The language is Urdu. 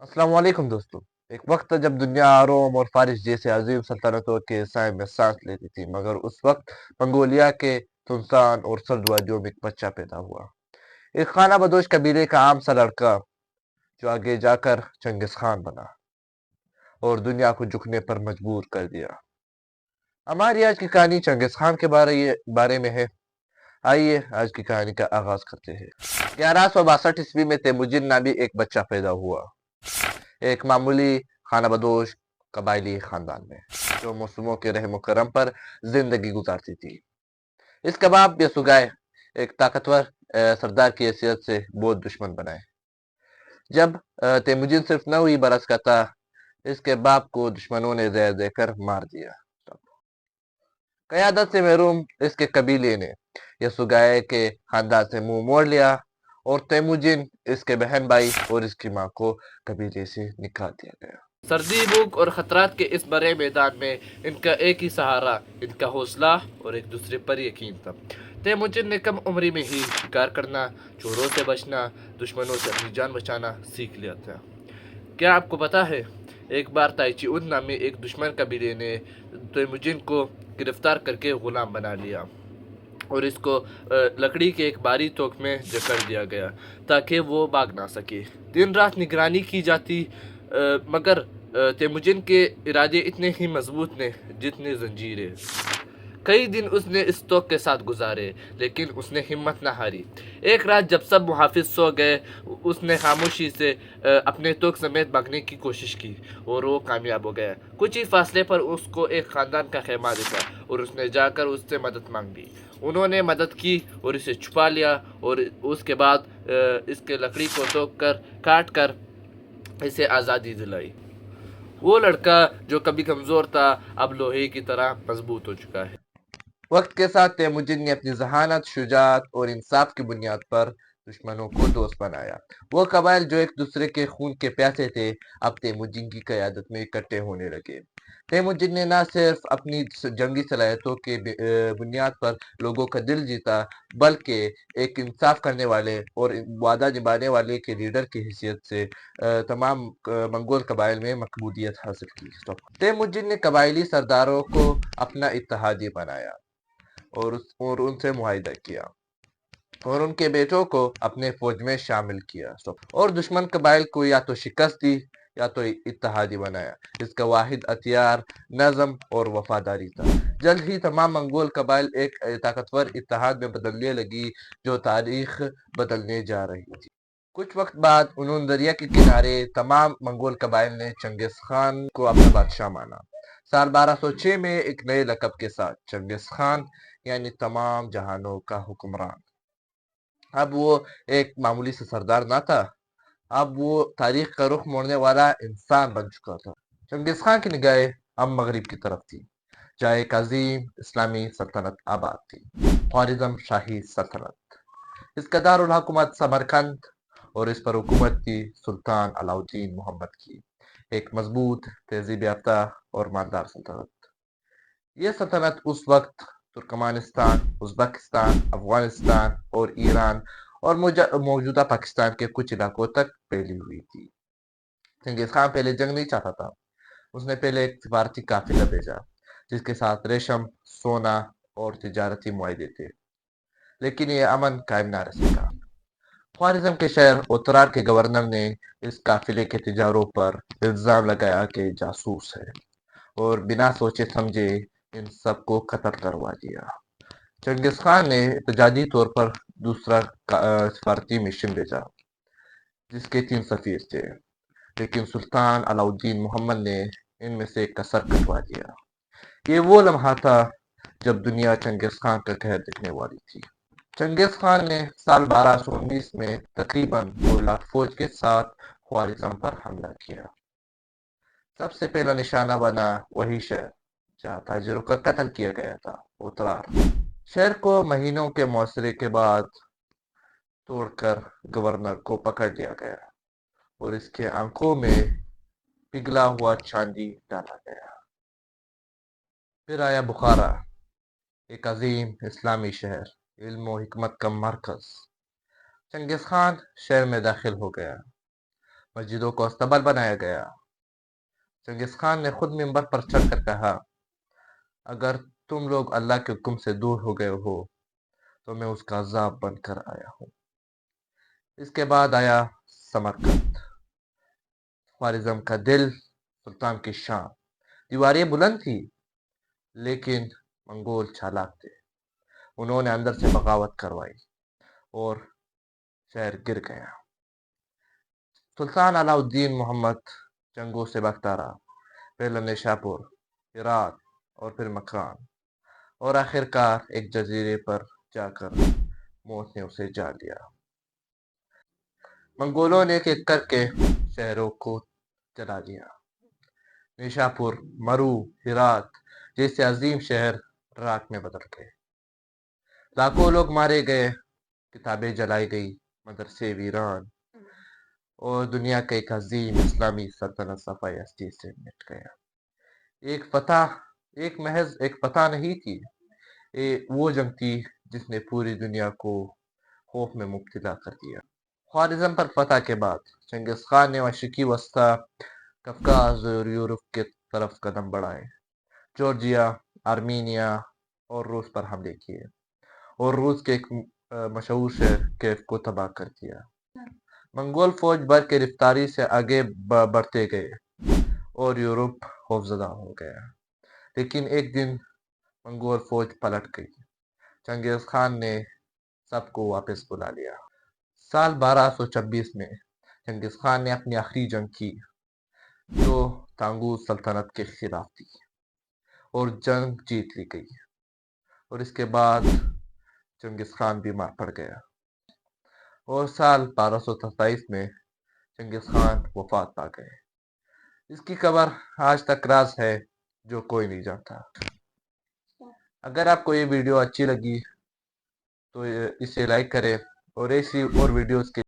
السلام علیکم دوستو۔ ایک وقت تھا جب دنیا روم اور فارس جیسے عظیم سلطنتوں کے سائے میں سانس لیتی تھی، مگر اس وقت منگولیا کے سلطان اور سرد وادیوں میں ایک بچہ پیدا ہوا، ایک خانہ بدوش قبیلے کا عام سا لڑکا جو آگے جا کر چنگیز خان بنا اور دنیا کو جھکنے پر مجبور کر دیا۔ ہماری آج کی کہانی چنگیز خان کے بارے میں ہے۔ آئیے آج کی کہانی کا آغاز کرتے ہیں۔ 1162 میں تیموجن نامی ایک بچہ پیدا ہوا، ایک معمولی خانہ بدوش قبائلی خاندان میں جو موسموں کے رحم و کرم پر زندگی گزارتی تھی۔ اس کا باپ یسوگائے ایک طاقتور سردار کی حیثیت سے بہت دشمن بنائے۔ جب تیموجن صرف 9 برس کا تھا، اس کے باپ کو دشمنوں نے زہر دے کر مار دیا۔ قیادت سے محروم اس کے قبیلے نے یسوگائے کے خاندان سے منہ موڑ لیا اور تیموجن، اس کے بہن بھائی اور اس کی ماں کو قبیلے سے نکال دیا گیا۔ سردی، بھوک اور خطرات کے اس بڑے میدان میں ان کا ایک ہی سہارا ان کا حوصلہ اور ایک دوسرے پر یقین تھا۔ تیموجن نے کم عمری میں ہی شکار کرنا، چوروں سے بچنا، دشمنوں سے اپنی جان بچانا سیکھ لیا تھا۔ کیا آپ کو پتا ہے، ایک بار تائچی اون نامی ایک دشمن قبیلے نے تیموجن کو گرفتار کر کے غلام بنا لیا اور اس کو لکڑی کے ایک باری توک میں جکڑ دیا گیا تاکہ وہ بھاگ نہ سکے۔ دن رات نگرانی کی جاتی، مگر تیموجن کے ارادے اتنے ہی مضبوط نے جتنے زنجیریں۔ کئی دن اس نے اس توک کے ساتھ گزارے، لیکن اس نے ہمت نہ ہاری۔ ایک رات جب سب محافظ سو گئے، اس نے خاموشی سے اپنے توک سمیت بھاگنے کی کوشش کی اور وہ کامیاب ہو گیا۔ کچھ ہی فاصلے پر اس کو ایک خاندان کا خیمہ دکھا اور اس نے جا کر اس سے مدد مانگ لی۔ انہوں نے مدد کی اور اسے چھپا لیا اور اس کے بعد اس کے لکڑی کو توک کر کاٹ کر اسے آزادی دلائی۔ وہ لڑکا جو کبھی کمزور تھا اب لوہے کی طرح مضبوط ہو چکا ہے۔ وقت کے ساتھ تیموجن نے اپنی ذہانت، شجاعت اور انصاف کی بنیاد پر دشمنوں کو دوست بنایا۔ وہ قبائل جو ایک دوسرے کے خون کے پیاسے تھے، اب تیموجن کی قیادت میں اکٹھے ہونے لگے۔ تیموجن نے نہ صرف اپنی جنگی صلاحیتوں کے بنیاد پر لوگوں کا دل جیتا، بلکہ ایک انصاف کرنے والے اور وعدہ نبھانے والے کے لیڈر کی حیثیت سے تمام منگول قبائل میں مقبولیت حاصل کی۔ تیموجن نے قبائلی سرداروں کو اپنا اتحادی بنایا اور ان سے معاہدہ کیا اور ان کے بیٹوں کو اپنے فوج میں شامل کیا اور دشمن قبائل کو یا تو شکست دی یا تو اتحادی بنایا۔ اس کا واحد ہتھیار نظم اور وفاداری تھا۔ جلد ہی تمام منگول قبائل ایک طاقتور اتحاد میں بدلنے لگی جو تاریخ بدلنے جا رہی تھی۔ کچھ وقت بعد انہوں دریا کے کنارے تمام منگول قبائل نے چنگیز خان کو اپنا بادشاہ مانا۔ سال 1206 میں ایک نئے لقب کے ساتھ چنگیز خان یعنی تمام جہانوں کا حکمران۔ اب وہ ایک معمولی سے سردار نہ تھا، اب وہ تاریخ کا رخ موڑنے والا انسان بن چکا تھا۔ چنگیز خان کی نگاہیں اب مغرب کی طرف تھی، جہاں ایک عظیم اسلامی سلطنت آباد تھی، خوارزم شاہی سلطنت۔ اس کا دارالحکومت سمرقند اور اس پر حکومت تھی سلطان علاء الدین محمد کی، ایک مضبوط، تہذیب یافتہ اور مالدار سلطنت۔ یہ سلطنت اس وقت ترکمانستان، ازبکستان، افغانستان اور ایران اور موجودہ پاکستان کے کچھ علاقوں تک پھیلی ہوئی تھی۔ چنگیز خان پہلے جنگ نہیں چاہتا تھا۔ اس نے پہلے ایک سفارتی قافلہ بھیجا جس کے ساتھ ریشم، سونا اور تجارتی معاہدے تھے، لیکن یہ امن قائم نہ رہ سکا۔ خوارزم کے شہر اوترار کے گورنر نے اس قافلے کے تجاروں پر الزام لگایا کہ جاسوس ہے اور بنا سوچے سمجھے ان سب کو قتل کروا دیا۔ چنگیز خان نے احتجاجی طور پر دوسرا سفارتی مشن بھیجا جس کے 3 سفیر تھے، لیکن سلطان علاء الدین محمد نے ان میں سے ایک کا سر کٹوا دیا۔ یہ وہ لمحہ تھا جب دنیا چنگیز خان کا قہر دیکھنے والی تھی۔ چنگیز خان نے سال 1219 میں تقریباً 2 لاکھ فوج کے ساتھ خوارزم پر حملہ کیا۔ سب سے پہلا نشانہ بنا وہی شہر جہاں تاجروں کا قتل کیا گیا تھا، اوترار۔ شہر کو مہینوں کے محاصرے کے بعد توڑ کر گورنر کو پکڑ لیا گیا اور اس کے آنکھوں میں پگھلا ہوا چاندی ڈالا گیا۔ پھر آیا بخارا، ایک عظیم اسلامی شہر، علم و حکمت کا مرکز۔ چنگیز خان شہر میں داخل ہو گیا مسجدوں کو استبل بنایا گیا۔ چنگیز خان نے خود منبر پر چڑھ کر کہا، اگر تم لوگ اللہ کے حکم سے دور ہو گئے ہو تو میں اس کا عذاب بن کر آیا ہوں۔ اس کے بعد آیا سمرقند، خوارزم کا دل، سلطان کی شان۔ دیواریں بلند تھی لیکن منگول چالاک تھے۔ انہوں نے اندر سے بغاوت کروائی اور شہر گر گیا۔ سلطان علاء الدین محمد جنگوں سے بھاگتا رہا، پہلے نیشاپور، ہرات اور پھر مکران، اور آخرکار ایک جزیرے پر جا کر موت نے اسے جا لیا۔ منگولوں نے ایک ایک کر کے شہروں کو جلا دیا۔ نیشاپور، مرو، ہرات جیسے عظیم شہر راکھ میں بدل گئے۔ لاکھوں لوگ مارے گئے، کتابیں جلائی گئی، مدرسے ویران، اور دنیا کا ایک عظیم اسلامی سلطنت صفائے ہستی سے مٹ گیا۔ محض ایک فتح نہیں تھی، وہ جنگ تھی جس نے پوری دنیا کو خوف میں مبتلا کر دیا۔ خوارزم پر فتح کے بعد چنگیز خان نے مشرقی وسطی، کفکاز اور یورپ کے طرف قدم بڑھائے۔ جارجیا، آرمینیا اور روس پر حملے کیے اور روس کے ایک مشہور شہر کیف کو تباہ کر دیا۔ منگول فوج بر کے رفتاری سے آگے بڑھتے گئے اور یورپ خوفزدہ ہو گیا، لیکن ایک دن منگول فوج پلٹ گئی۔ چنگیز خان نے سب کو واپس بلا لیا۔ سال 1226 میں چنگیز خان نے اپنی آخری جنگ کی جو تانگوس سلطنت کے خلاف تھی، اور جنگ جیت لی گئی، اور اس کے بعد چنگیز خان بیمار پڑ گیا، اور سال 1227 میں چنگیز خان وفات پا گئے۔ اس کی قبر آج تک راز ہے جو کوئی نہیں جانتا۔ اگر آپ کو یہ ویڈیو اچھی لگی تو اسے لائک کریں اور ایسی اور ویڈیوز کے